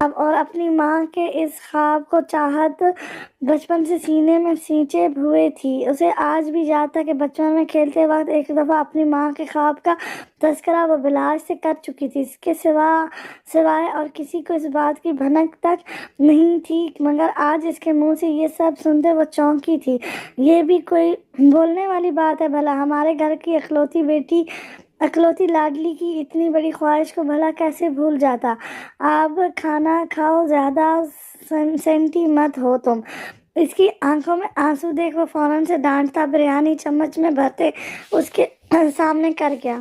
اب اور اپنی ماں کے اس خواب کو چاہت بچپن سے سینے میں سینچے ہوئے تھی. اسے آج بھی یاد تھا کہ بچپن میں کھیلتے وقت ایک دفعہ اپنی ماں کے خواب کا تذکرہ وہ بلاج سے کر چکی تھی. اس کے سوائے اور کسی کو اس بات کی بھنک تک نہیں تھی، مگر آج اس کے منہ سے یہ سب سنتے وہ چونکی تھی. یہ بھی کوئی بولنے والی بات ہے بھلا؟ ہمارے گھر کی اکلوتی لاڈلی کی اتنی بڑی خواہش کو بھلا کیسے بھول جاتا؟ اب کھانا کھاؤ، زیادہ سینٹی مت ہو تم. اس کی آنکھوں میں آنسو دیکھ وہ فوراً سے ڈانٹتا. بریانی چمچ میں بھرتے اس کے سامنے کر گیا.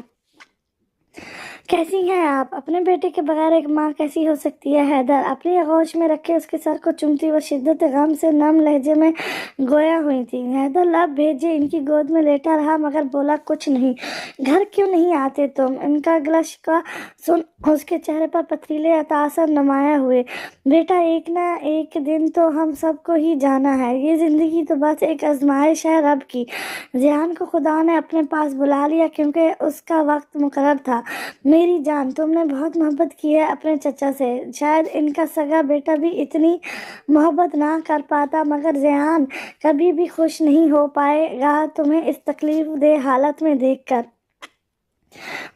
کیسی ہیں آپ؟ اپنے بیٹے کے بغیر ایک ماں کیسی ہو سکتی ہے؟ حیدر اپنی آغوش میں رکھے اس کے سر کو چومتی وہ شدت غم سے نم لہجے میں گویا ہوئی تھی. حیدر لب بھیجے ان کی گود میں لیٹا رہا مگر بولا کچھ نہیں. گھر کیوں نہیں آتے تم؟ ان کا گلا شکوہ سن اس کے چہرے پر پتریلے تاثر نمایاں ہوئے. بیٹا ایک نہ ایک دن تو ہم سب کو ہی جانا ہے. یہ زندگی تو بس ایک آزمائش ہے رب کی. ذیان کو خدا نے اپنے پاس بلا لیا کیونکہ اس کا وقت مقرر تھا. میری جان، تم نے بہت محبت کی ہے اپنے چچا سے. شاید ان کا سگا بیٹا بھی اتنی محبت نہ کر پاتا، مگر ذیان کبھی بھی خوش نہیں ہو پائے گا تمہیں اس تکلیف دہ حالت میں دیکھ کر.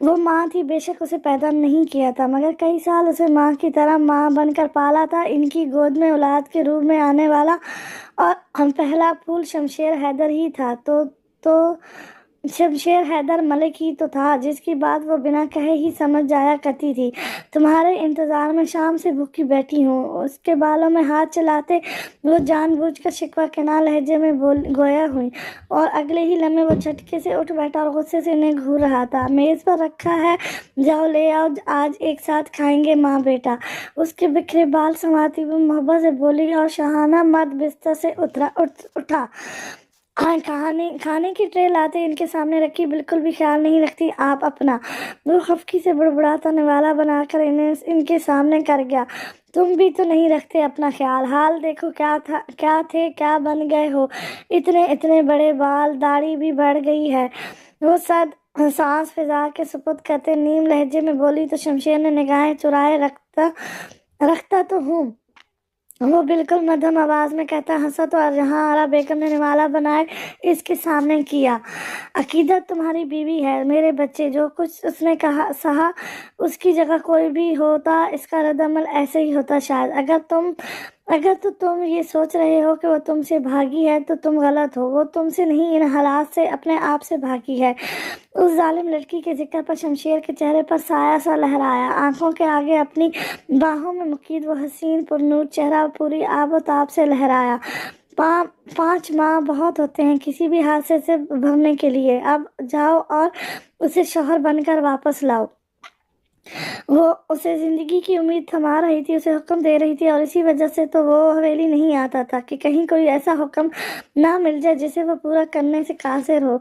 وہ ماں تھی، بے شک اسے پیدا نہیں کیا تھا، مگر کئی سال اسے ماں کی طرح ماں بن کر پالا تھا. ان کی گود میں اولاد کے روپ میں آنے والا اور پہلا پھول شمشیر حیدر ہی تھا. تو شمشیر حیدر ملک ہی تو تھا جس کی بات وہ بنا کہے ہی سمجھ جایا کرتی تھی. تمہارے انتظار میں شام سے بھوکی بیٹھی ہوں. اس کے بالوں میں ہاتھ چلاتے وہ جان بوجھ کر شکوہ کناں لہجے میں گویا ہوئی اور اگلے ہی لمحے وہ جھٹکے سے اٹھ بیٹھا اور غصے سے انہیں گھور رہا تھا. میز پر رکھا ہے، جاؤ لے آؤ، آج ایک ساتھ کھائیں گے ماں بیٹا. اس کے بکھرے بال سنوارتی وہ محبت سے بولی اور شاہانہ مرد بستر سے اٹھا. کھانے کی ٹرے لاتے ان کے سامنے رکھی. بالکل بھی خیال نہیں رکھتی آپ اپنا؟ وہ خفکی سے بڑبڑاتا نوالا بنا کر انہیں ان کے سامنے کر گیا. تم بھی تو نہیں رکھتے اپنا خیال. حال دیکھو کیا تھے کیا بن گئے ہو. اتنے بڑے بال، داڑھی بھی بڑھ گئی ہے. وہ سانس فضا کے سپرد کرتے نیم لہجے میں بولی. تو شمشیر نے نگاہیں چرائے. رکھتا تو ہوں، وہ بالکل مدھم آواز میں کہتا. ہنسا تو جہاں آرا بیگم نے نوالا بنائے اس کے سامنے کیا. عقیدت تمہاری بیوی ہے، میرے بچے. جو کچھ اس نے سہا اس کی جگہ کوئی بھی ہوتا اس کا رد عمل ایسے ہی ہوتا شاید. اگر تو تم یہ سوچ رہے ہو کہ وہ تم سے بھاگی ہے تو تم غلط ہو. وہ تم سے نہیں، ان حالات سے، اپنے آپ سے بھاگی ہے. اس ظالم لڑکی کے ذکر پر شمشیر کے چہرے پر سایہ سا لہرایا. آنکھوں کے آگے اپنی باہوں میں مقید وہ حسین پرنور چہرہ پوری آب و تاب سے لہرایا. 5 ماہ بہت ہوتے ہیں کسی بھی حادثے سے ابھرنے کے لیے. اب جاؤ اور اسے شوہر بن کر واپس لاؤ. وہ اسے زندگی کی امید تھما رہی تھی، اسے حکم دے رہی تھی، اور اسی وجہ سے تو وہ حویلی نہیں آتا تھا کہ کہیں کوئی ایسا حکم نہ مل جائے جسے وہ پورا کرنے سے قاصر ہو.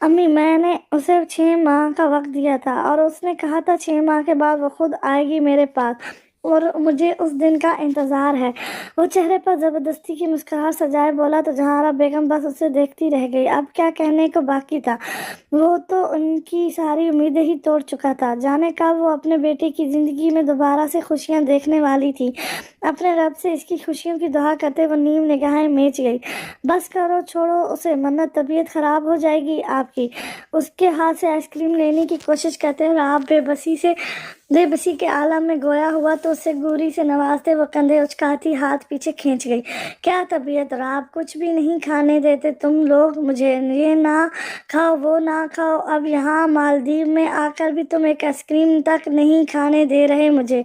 امی، میں نے اسے 6 ماہ کا وقت دیا تھا اور اس نے کہا تھا 6 ماہ کے بعد وہ خود آئے گی میرے پاس اور مجھے اس دن کا انتظار ہے. وہ چہرے پر زبردستی کی مسکراہٹ سجائے بولا. تو جہاں بیگم بس اسے دیکھتی رہ گئی. اب کیا کہنے کو باقی تھا؟ وہ تو ان کی ساری امیدیں ہی توڑ چکا تھا. جانے کب وہ اپنے بیٹے کی زندگی میں دوبارہ سے خوشیاں دیکھنے والی تھی. اپنے رب سے اس کی خوشیوں کی دعا کرتے وہ نیم نگاہیں میچ گئی. بس کرو، چھوڑو اسے. منت، طبیعت خراب ہو جائے گی آپ کی. اس کے ہاتھ سے آئس کریم لینے کی کوشش کرتے ہوئے آپ بے بسی کے عالم میں گویا ہوا تو اسے گوری سے نوازتے وہ کندھے اچکاتی ہاتھ پیچھے کھینچ گئی. کیا طبیعت راب؟ کچھ بھی نہیں کھانے دیتے تم لوگ مجھے. یہ نہ کھاؤ، وہ نہ کھاؤ. اب یہاں مالدیو میں آ کر بھی تم ایک آئس کریم تک نہیں کھانے دے رہے مجھے.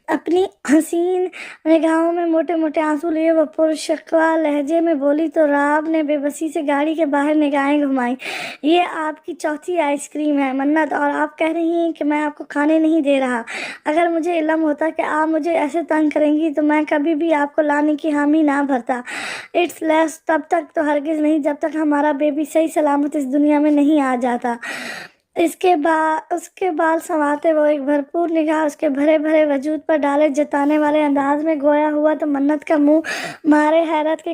اپنی حسین نگاہوں میں موٹے موٹے آنسو لیے وہ پرشکوہ لہجے میں بولی. تو راب نے بے بسی سے گاڑی کے باہر نگاہیں گھمائیں. یہ آپ کی چوتھی آئس کریم ہے منت، اور آپ کہہ رہی ہیں کہ میں آپ کو کھانے نہیں دے رہا. اگر مجھے علم ہوتا کہ آپ مجھے ایسے تنگ کریں گی تو میں کبھی بھی آپ کو لانے کی حامی نہ بھرتا. اٹس لیس، تب تک تو ہرگز نہیں جب تک ہمارا بیبی صحیح سلامت اس دنیا میں نہیں آ جاتا. اس کے بال سنوارتے وہ ایک بھرپور نگاہ اس کے بھرے بھرے وجود پر ڈالے جتانے والے انداز میں گویا ہوا تو منت کا منہ مارے حیرت کے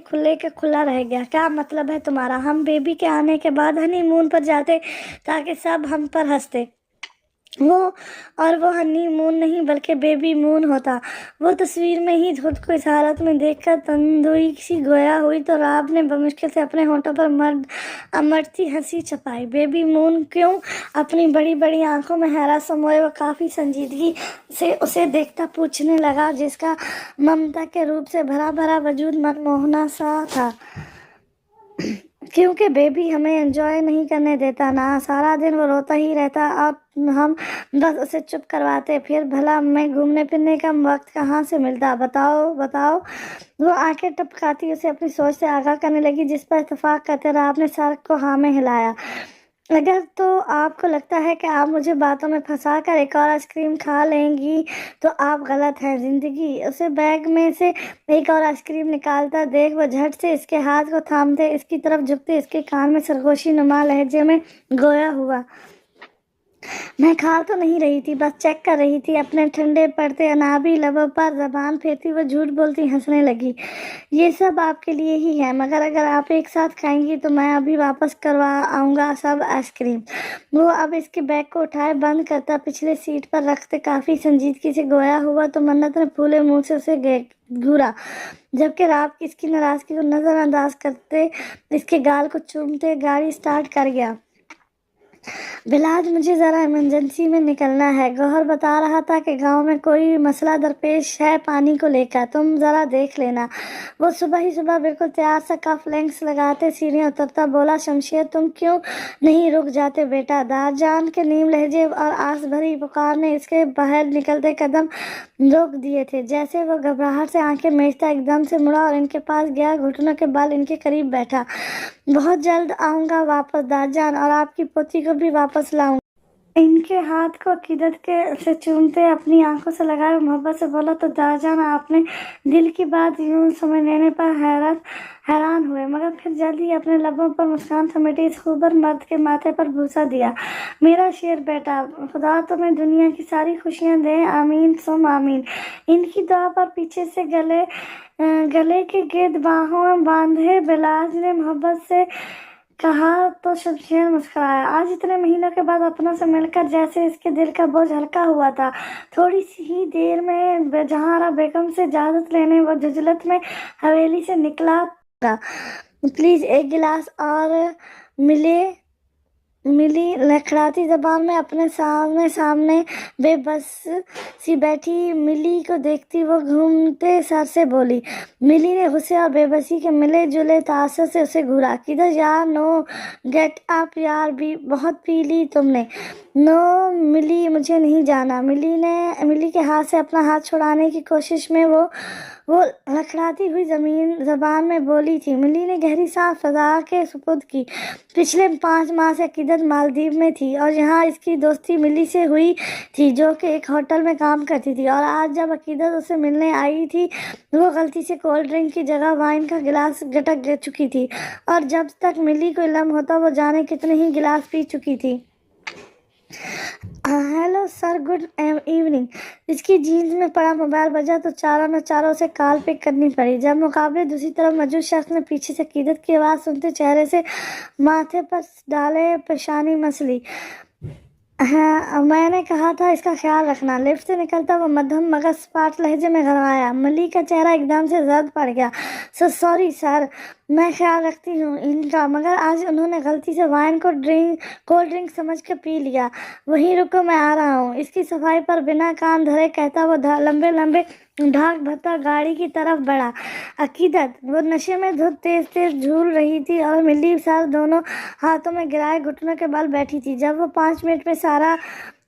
کھلا رہ گیا. کیا مطلب ہے تمہارا؟ ہم بیبی کے آنے کے بعد ہنی مون پر جاتے تاکہ سب ہم پر ہنستے. وہ ہنی مون نہیں بلکہ بیبی مون ہوتا۔ وہ تصویر میں ہی خود کو اس حالت میں دیکھ کر تندوئی سی گویا ہوئی تو راب نے بمشکل سے اپنے ہونٹوں پر امڑتی ہنسی چھپائی۔ بیبی مون کیوں؟ اپنی بڑی بڑی آنکھوں میں حیرت سموئے وہ کافی سنجیدگی سے اسے دیکھتا پوچھنے لگا، جس کا ممتا کے روپ سے بھرا بھرا وجود منموہنا سا تھا، کیونکہ بیبی ہمیں انجوائے نہیں کرنے دیتا نا؟ سارا دن وہ روتا ہی رہتا اور ہم بس اسے چپ کرواتے۔ پھر بھلا ہمیں گھومنے پھرنے کا وقت کہاں سے ملتا؟ بتاؤ بتاؤ۔ وہ آنکھیں ٹپکاتی اسے اپنی سوچ سے آگاہ کرنے لگی، جس پر اتفاق کرتے راب نے سر کو ہاں میں ہلایا۔ اگر تو آپ کو لگتا ہے کہ آپ مجھے باتوں میں پھنسا کر ایک اور آئس کریم کھا لیں گی تو آپ غلط ہیں۔ زندگی۔ اسے بیگ میں سے ایک اور آئس کریم نکالتا دیکھ وہ جھٹ سے اس کے ہاتھ کو تھامتے اس کی طرف جھکتے اس کے کان میں سرگوشی نما لہجے میں گویا ہوا، میں کھا تو نہیں رہی تھی، بس چیک کر رہی تھی۔ اپنے ٹھنڈے پڑتے انابی لبوں پر زبان پھیرتی وہ جھوٹ بولتی ہنسنے لگی۔ یہ سب آپ کے لیے ہی ہے، مگر اگر آپ ایک ساتھ کھائیں گی تو میں ابھی واپس کروا آؤں گا سب آئس کریم۔ وہ اب اس کے بیگ کو اٹھائے بند کرتا پچھلے سیٹ پر رکھتے کافی سنجیدگی سے گویا ہوا تو منت نے پھولے منہ سے اسے گھورا، جبکہ راب اس کی ناراضگی کو نظر انداز کرتے اس کے گال کو چومتے گاڑی سٹارٹ کر گیا۔ بلاج مجھے ذرا ایمرجنسی میں نکلنا ہے، گوہر بتا رہا تھا کہ گاؤں میں کوئی مسئلہ درپیش ہے پانی کو لے کر، تم ذرا دیکھ لینا۔ وہ صبح ہی صبح بالکل تیار سا کف لینکس لگاتے سیڑھیاں اترتا بولا، شمشیر تم کیوں نہیں رک جاتے بیٹا؟ دار جان کے نیم لہجے اور آس بھری پکار نے اس کے باہر نکلتے قدم روک دیے تھے۔ جیسے وہ گھبراہٹ سے آنکھیں میچتا ایک دم سے مڑا اور ان کے پاس گیا، گھٹنوں کے بل ان کے قریب بیٹھا۔ بہت جلد آؤں گا واپس دار جان، اور آپ کی پوتی کو بھی واپس لاؤں گا۔ ان کے ہاتھ کو عقیدت سے چومتے اپنی آنکھوں سے لگائے وہ محبت سے بولا، تو دار جان آپ نے دل کی بات یوں سمجھ لینے پر حیران ہوئے، مگر پھر جلد ہی اپنے لبوں پر مسکان سمیٹے اس خوبر مرد کے ماتھے پر بوسہ دیا۔ میرا شیر بیٹا، خدا تمہیں دنیا کی ساری خوشیاں دے، آمین ثم آمین۔ ان کی دعا پر پیچھے سے گلے کے گرد باہوں باندھے بلاج نے محبت سے کہا تو شمشیر مسکرایا۔ آج اتنے مہینوں کے بعد اپنوں سے مل کر جیسے اس کے دل کا بوجھ ہلکا ہوا تھا۔ تھوڑی سی ہی دیر میں جہاں بیگم سے اجازت لینے وہ ججلت میں حویلی سے نکلا تھا۔ پلیز ایک گلاس اور ملی لکھڑاتی زبان میں اپنے سامنے بے بس سی بیٹھی ملی کو دیکھتی وہ گھومتے سر سے بولی۔ ملی نے غصے اور بے بسی کے ملے جلے تاثر سے اسے گھورا۔ کدھر یار، نو گیٹ اپ یار، بہت پی لی تم نے۔ نو ملی، مجھے نہیں جانا۔ ملی کے ہاتھ سے اپنا ہاتھ چھڑانے کی کوشش میں وہ لکھڑاتی ہوئی زبان میں بولی تھی۔ ملی نے گہری سانس فضا کے سپرد کی۔ پچھلے 5 ماہ سے عقیدت مالدیپ میں تھی اور یہاں اس کی دوستی ملی سے ہوئی تھی جو کہ ایک ہوٹل میں کام کرتی تھی، اور آج جب عقیدت اسے ملنے آئی تھی وہ غلطی سے کولڈ ڈرنک کی جگہ وائن کا گلاس گٹک چکی تھی، اور جب تک ملی کو علم ہوتا وہ جانے کتنے ہی گلاس پی چکی تھی۔ Hello sir, good evening. اس کی جینز میں پڑا موبائل بجا تو چاروں اسے کال پک کرنی پڑی۔ جب مقابلے دوسری طرف موجود شخص نے پیچھے سے عقیدت کی آواز سنتے چہرے سے ماتھے پر ڈالے پیشانی مسلی، میں نے کہا تھا اس کا خیال رکھنا۔ لفٹ سے نکلتا وہ مدھم مگر سپاٹ لہجے میں گھبرایا۔ ملی کا چہرہ ایک دم سے زرد پڑ گیا۔ سوری سر، میں خیال رکھتی ہوں ان کا، مگر آج انہوں نے غلطی سے وائن کو کولڈ ڈرنک سمجھ کر پی لیا۔ وہیں رکو، میں آ رہا ہوں۔ اس کی صفائی پر بنا کان دھرے کہتا وہ لمبے ڈھانک بھرتا گاڑی کی طرف بڑھا۔ عقیدت، وہ نشے میں دھت تیز جھول رہی تھی اور ملی سر دونوں ہاتھوں میں گرائے گھٹنوں کے بل بیٹھی تھی۔ جب وہ 5 منٹ میں سارا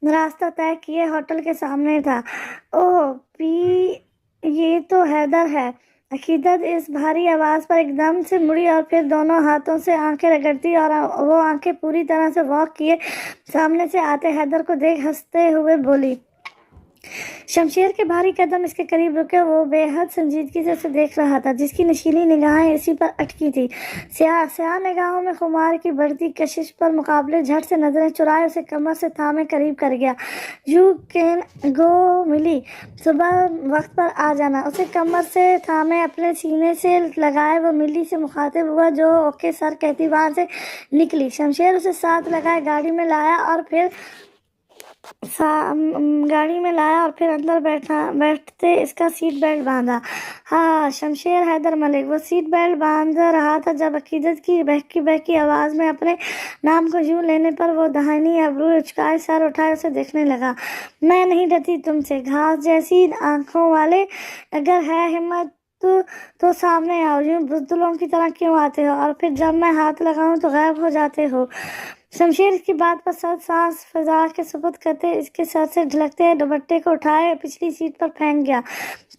راستہ طے کیے ہوٹل کے سامنے تھا، اوہ یہ تو حیدر ہے۔ عقیدت اس بھاری آواز پر ایک دم سے مڑی اور پھر دونوں ہاتھوں سے آنکھیں رگڑتی اور وہ آنکھیں پوری طرح سے واک کیے سامنے سے آتے حیدر کو دیکھ ہنستے ہوئے بولی۔ شمشیر کے بھاری قدم اس کے قریب رکے، وہ بے حد سنجیدگی سے اسے دیکھ رہا تھا، جس کی نشیلی نگاہیں اسی پر اٹکی تھی۔ سیاہ نگاہوں میں خمار کی بڑھتی کشش پر مقابلے جھٹ سے نظریں چرائے اسے کمر سے تھامے قریب کر گیا۔ یو کین گو ملی، صبح وقت پر آ جانا۔ اسے کمر سے تھامے اپنے سینے سے لگائے وہ ملی سے مخاطب ہوا جو اوکے سر کہتی وہاں سے نکلی۔ شمشیر اسے ساتھ لگائے گاڑی میں لایا اور پھر گاڑی میں لایا اور پھر اندر بیٹھتے اس کا سیٹ بیلٹ باندھا۔ ہاں، شمشیر حیدر ملک وہ سیٹ بیلٹ باندھ رہا تھا جب عقیدت کی بہکی بہکی آواز میں اپنے نام کو یوں لینے پر وہ داہنی ابرو اچکائے سر اٹھائے اسے دیکھنے لگا۔ میں نہیں ڈرتی تم سے، گھاس جیسی آنکھوں والے، اگر ہے ہمت تو سامنے آؤ، یوں بزدلوں کی طرح کیوں آتے ہو، اور پھر جب میں ہاتھ لگاؤں تو غائب ہو جاتے ہو۔ شمشیر اس کی بات پر سانس فضا کے سپرد کرتے اس کے سر سے ڈھلکتے دوپٹے کو اٹھائے پچھلی سیٹ پر پھینک گیا۔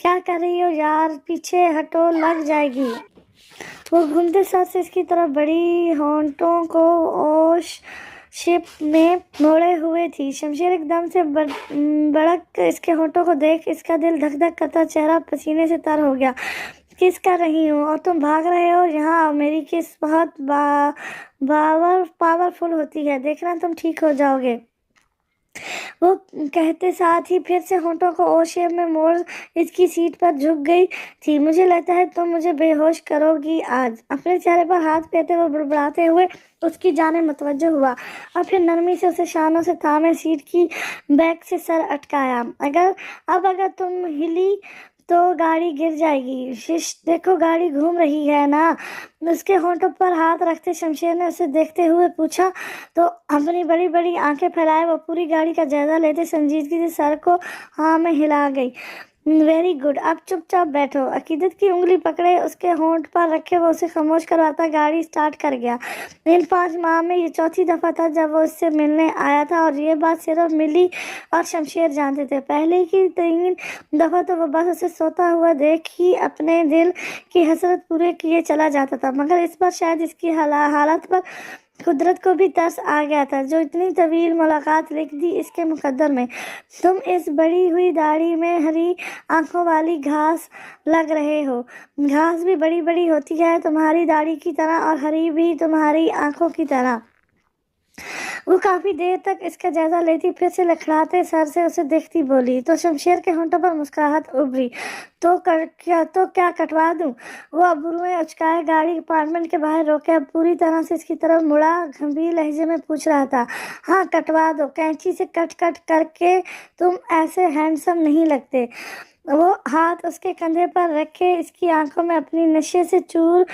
کیا کر رہی ہو یار، پیچھے ہٹو، لگ جائے گی۔ وہ گھومتے سر سے اس کی طرف بڑی ہونٹوں کو اوش شپ میں موڑے ہوئے تھی۔ شمشیر ایک دم سے بڑک اس کے ہونٹوں کو دیکھ اس کا دل دھک دھک کرتا چہرہ پسینے سے تر ہو گیا۔ کس کر رہی ہوں اور تم بھاگ رہے ہو؟ یہاں آؤ، میری کس بہت پاورفل ہوتی ہے، دیکھنا تم ٹھیک ہو جاؤ گے۔ وہ کہتے ساتھ ہی پھر سے ہونٹوں کو او شیپ میں موڑ اس کی سیٹ پر جھک گئی تھی۔ مجھے لگتا ہے تم مجھے بے ہوش کرو گی آج۔ اپنے چہرے پر ہاتھ پھیرتے ہوئے بڑبڑاتے ہوئے اس کی جانب متوجہ ہوا اور پھر نرمی سے اسے شانوں سے تھامے سیٹ کی بیک سے سر اٹکایا۔ اگر تم ہلی تو گاڑی گر جائے گی۔ شش، دیکھو گاڑی گھوم رہی ہے نا۔ اس کے ہونٹوں پر ہاتھ رکھتے شمشیر نے اسے دیکھتے ہوئے پوچھا تو اپنی بڑی بڑی آنکھیں پھیلائے وہ پوری گاڑی کا جائزہ لیتے سنجیدگی سے سر کو ہاں میں ہلا گئی۔ ویری گڈ، اب چپ چاپ بیٹھو۔ عقیدت کی انگلی پکڑے اس کے ہونٹ پر رکھے وہ اسے خاموش کرواتا گاڑی سٹارٹ کر گیا۔ ان 5 ماہ میں یہ چوتھی دفعہ تھا جب وہ اس سے ملنے آیا تھا اور یہ بات صرف ملی اور شمشیر جانتے تھے۔ پہلے کی 3 دفعہ تو وہ بس اسے سوتا ہوا دیکھ ہی اپنے دل کی حسرت پورے کیے چلا جاتا تھا، مگر اس بار شاید اس کی حالت پر قدرت کو بھی ترس آ گیا تھا جو اتنی طویل ملاقات لکھ دی اس کے مقدر میں۔ تم اس بڑی ہوئی داڑھی میں ہری آنکھوں والی گھاس لگ رہے ہو۔ گھاس بھی بڑی بڑی ہوتی ہے تمہاری داڑھی کی طرح اور ہری بھی تمہاری آنکھوں کی طرح۔ وہ کافی دیر تک اس کا جائزہ لیتی پھر سے لکھڑاتے سر سے اسے دیکھتی بولی تو شمشیر کے ہونٹوں پر مسکراہٹ ابھری۔ تو کیا کٹوا دوں؟ وہ ابروئیں اچکائے گاڑی اپارٹمنٹ کے باہر روکے اب پوری طرح سے اس کی طرف مڑا گمبھیر لہجے میں پوچھ رہا تھا۔ ہاں کٹوا دو، کینچی سے کٹ کر کے تم ایسے ہینڈسم نہیں لگتے۔ وہ ہاتھ اس کے کندھے پر رکھے اس کی آنکھوں میں اپنی نشے سے چور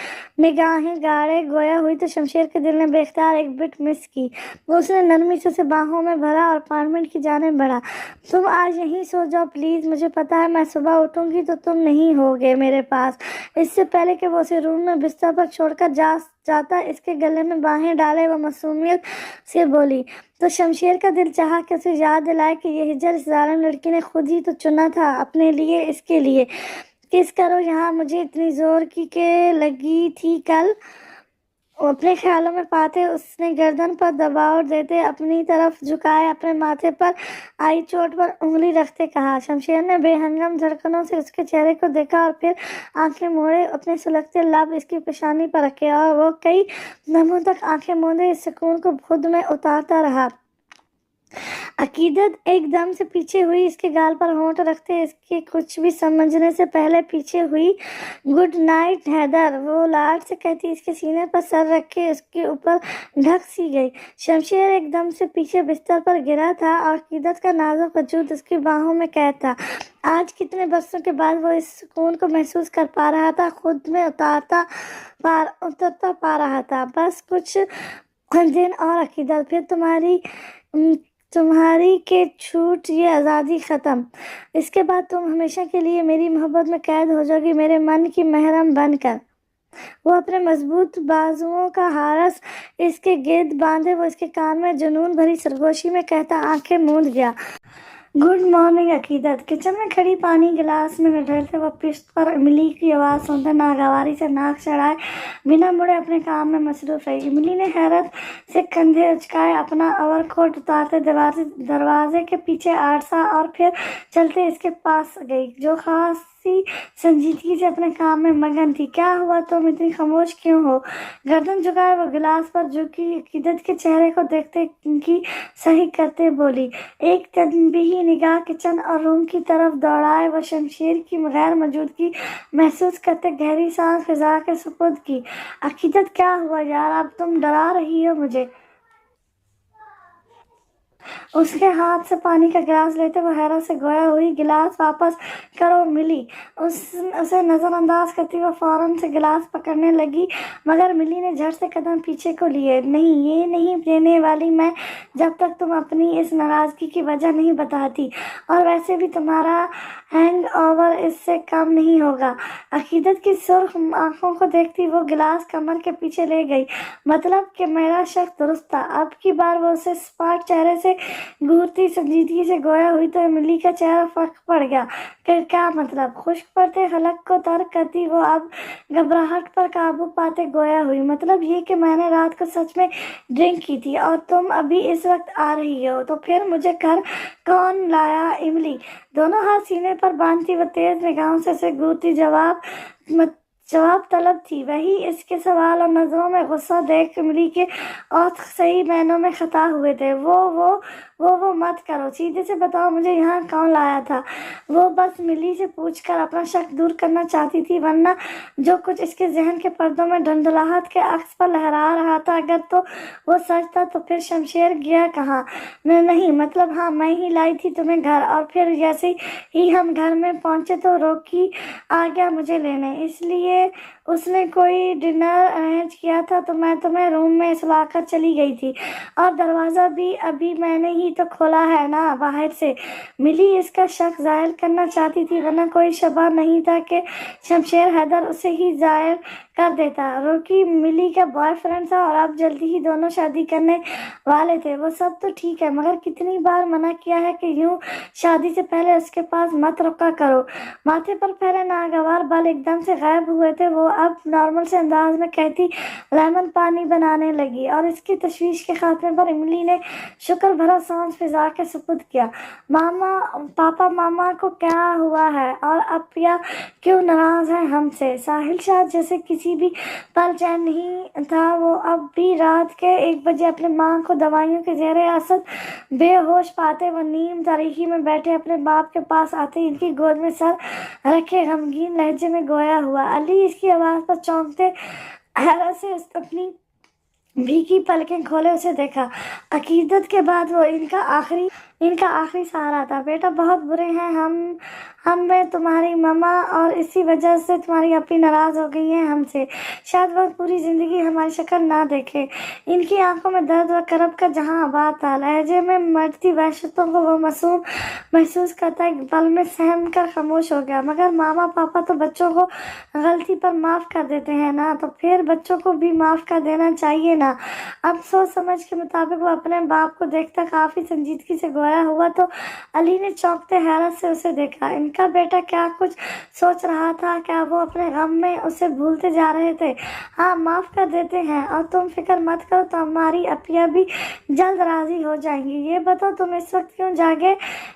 نگاہیں گاڑے گویا ہوئی تو شمشیر کے دل نے بے اختیار ایک بٹ مس کی۔ وہ اس نے نرمی سے اسے باہوں میں بھرا اور اپارٹمنٹ کی جانب بڑھا۔ تم آج یہیں سو جاؤ پلیز، مجھے پتا ہے میں صبح اٹھوں گی تو تم نہیں ہوگے میرے پاس۔ اس سے پہلے کہ وہ اسے روم میں بستر پر چھوڑ کر جاتا اس کے گلے میں باہیں ڈالے وہ معصومیت سے بولی تو شمشیر کا دل چاہا کہ اسے یاد دلائے کہ یہ ہجر اس ظالم لڑکی نے خود ہی تو چنا تھا اپنے لیے، اس کے لیے۔ کس کرو یہاں مجھے اتنی زور کی کہ لگی تھی کل۔ اپنے خیالوں میں پاتے اس نے گردن پر دباؤ دیتے اپنی طرف جھکائے اپنے ماتھے پر آئی چوٹ پر انگلی رکھتے کہا۔ شمشیر نے بے ہنگم دھڑکنوں سے اس کے چہرے کو دیکھا اور پھر آنکھیں موڑے اپنے سلگتے لب اس کی پیشانی پر رکھے اور وہ کئی لمحوں تک آنکھیں موندے اس سکون کو خود میں اتارتا رہا۔ عقیدت ایک دم سے پیچھے ہوئی اس کے گال پر ہونٹ رکھتے اس کے کچھ بھی سمجھنے سے پہلے پیچھے ہوئی۔ گڈ نائٹ حیدر، وہ لاڈ سے کہتی اس کے سینے پر سر رکھ کے اس کے اوپر ڈھک سی گئی۔ شمشیر ایک دم سے پیچھے بستر پر گرا تھا اور عقیدت کا نازک وجود اس کی باہوں میں قید تھا۔ آج کتنے برسوں کے بعد وہ اس سکون کو محسوس کر پا رہا تھا، خود میں اترتا پا رہا تھا۔ بس کچھ دن اور عقیدت، پھر تمہاری کے چھوٹ یہ آزادی ختم۔ اس کے بعد تم ہمیشہ کے لیے میری محبت میں قید ہو جاؤ گی میرے من کی محرم بن کر۔ وہ اپنے مضبوط بازوؤں کا حارس اس کے گرد باندھے وہ اس کے کان میں جنون بھری سرگوشی میں کہتا آنکھیں موند گیا۔ گڈ مارننگ عقیدت۔ کچن میں کھڑی پانی گلاس میں ڈھالتے وہ پشت پر ملی کی آواز سنتے ناگواری سے ناک چڑھائے بنا مڑے اپنے کام میں مصروف رہی۔ ملی نے حیرت سے کندھے اچکائے اپنا اوور کوٹ اتارتے دروازے کے پیچھے آڑسا اور پھر چلتے اس کے پاس گئی جو خاصی سنجیدگی سے اپنے کام میں مگن تھی۔ کیا ہوا، تم اتنی خاموش کیوں ہو؟ گردن جھکائے وہ گلاس پر جھکی عقیدت کے چہرے کو دیکھتے کی صحیح کرتے بولی۔ ایک تنبیہی نگاہ کچن اور روم کی طرف دوڑائے وہ شمشیر کی غیر موجودگی محسوس کرتے گہری سانس فضا کے سپرد کی۔ عقیدت کیا ہوا یار، اب تم ڈرا رہی ہو مجھے۔ اس کے ہاتھ سے پانی کا گلاس لیتے وہ حیرت سے گویا ہوئی، گلاس واپس کرو ملی۔ اسے نظر انداز کرتی وہ فوراً سے گلاس پکڑنے لگی، مگر ملی نے جھٹ سے قدم پیچھے کو لیے۔ نہیں، یہ نہیں دینے والی میں جب تک تم اپنی اس ناراضگی کی وجہ نہیں بتاتی، اور ویسے بھی تمہارا ہینگ اوور اس سے کم نہیں ہوگا۔ عقیدت کی سرخ آنکھوں کو دیکھتی وہ گلاس کمر کے پیچھے لے گئی۔ مطلب کہ میرا شک درست تھا۔ اب کی بار وہ اسے سپاٹ چہرے سے گھورتی سنجیدگی سے گویا ہوئی تو امیلی کا چہرہ فرق پڑ گیا کہ کیا مطلب؟ خشک پڑتے حلق کو ترک کرتی وہ اب گھبراہٹ پر قابو پاتے گویا ہوئی، مطلب یہ کہ میں نے رات کو سچ میں ڈرنک کی تھی اور تم ابھی اس وقت آ رہی ہو، تو پھر مجھے گھر کون لایا؟ امیلی دونوں ہاتھ سینے پر باندھتی وہ تیز نگاہوں سے اسے گھورتی جواب طلب تھی۔ وہی اس کے سوال اور نظروں میں غصہ دیکھ امیلی کے اوت صحیح معنوں میں خطا ہوئے تھے۔ وہ مت کرو، سیدھے سے بتاؤ مجھے یہاں کون لایا تھا؟ وہ بس ملی سے پوچھ کر اپنا شک دور کرنا چاہتی تھی، ورنہ جو کچھ اس کے ذہن کے پردوں میں دھندلاہٹ کے عکس پر لہرا رہا تھا اگر تو وہ سچ تھا تو پھر شمشیر گیا کہاں؟ نہیں مطلب ہاں میں ہی لائی تھی تمہیں گھر، اور پھر جیسے ہی ہم گھر میں پہنچے تو روکی آ گیا مجھے لینے، اس لیے اس نے کوئی ڈنر ارینج کیا تھا تو میں تمہیں روم میں سلا کر چلی گئی تھی، اور دروازہ بھی ابھی میں نے ہی تو کھولا ہے نا باہر سے۔ ملی اس کا شک ظاہر کرنا چاہتی تھی، ورنہ کوئی شبہ نہیں تھا کہ شمشیر حیدر اسے ہی ظاہر کر دیتا۔ روکی ملی کا بوائے فرینڈ تھا اور اب جلدی ہی دونوں شادی کرنے والے تھے۔ وہ سب تو ٹھیک ہے، مگر کتنی بار منع کیا ہے کہ یوں شادی سے پہلے اس کے پاس مت رکا کرو۔ ماتھے پر پھیلے ناگوار بال ایک دم سے غائب ہوئے تھے۔ وہ اب نارمل سے انداز میں کہتی لیمن پانی بنانے لگی، اور اس کی تشویش کے خاتمے پر امیلی نے شکر بھرا سانس فضا کے سپرد کیا۔ پاپا ماما کو کیا ہوا ہے، اور اپیا کیوں ناراض ہیں ہم سے؟ ساحل شاید جیسے کسی بھی پل چین نہیں تھا۔ وہ اب بھی رات کے 1 بجے اپنے ماں کو دوائیوں کے زیر اثر بے ہوش پاتے وہ نیم تاریکی میں بیٹھے اپنے باپ کے پاس آتے ان کی گود میں سر رکھے غمگین لہجے میں گویا ہوا۔ علی اس کی آواز پر چونکتے حیرت سے اپنی بھیگی پلکیں کھولے اسے دیکھا۔ عقیدت کے بعد وہ ان کا آخری سہارا تھا۔ بیٹا بہت برے ہیں ہم میں تمہاری ماما، اور اسی وجہ سے تمہاری اپی ناراض ہو گئی ہیں ہم سے، شاید وہ پوری زندگی ہماری شکل نہ دیکھے۔ ان کی آنکھوں میں درد و کرب کا جہاں آباد تھا، لہجے میں مرتی وحشتوں کو وہ معصوم محسوس کرتا ایک پل میں سہم کر خاموش ہو گیا۔ مگر ماما پاپا تو بچوں کو غلطی پر معاف کر دیتے ہیں نا، تو پھر بچوں کو بھی معاف کر دینا چاہیے نا۔ اب سوچ سمجھ کے مطابق وہ اپنے باپ کو دیکھتا کافی سنجیدگی سے گویا ہوا تو علی نے چونکتے حیرت سے اسے دیکھا۔ ان کا بیٹا کیا کچھ سوچ رہا تھا؟ کیا وہ اپنے غم میں اسے بھولتے جا رہے تھے؟ ہاں معاف کر دیتے ہیں، اور تم فکر مت کرو، تمہاری اپیا بھی جلد راضی ہو جائیں گی۔ یہ بتاؤ تم اس وقت کیوں جاگے؟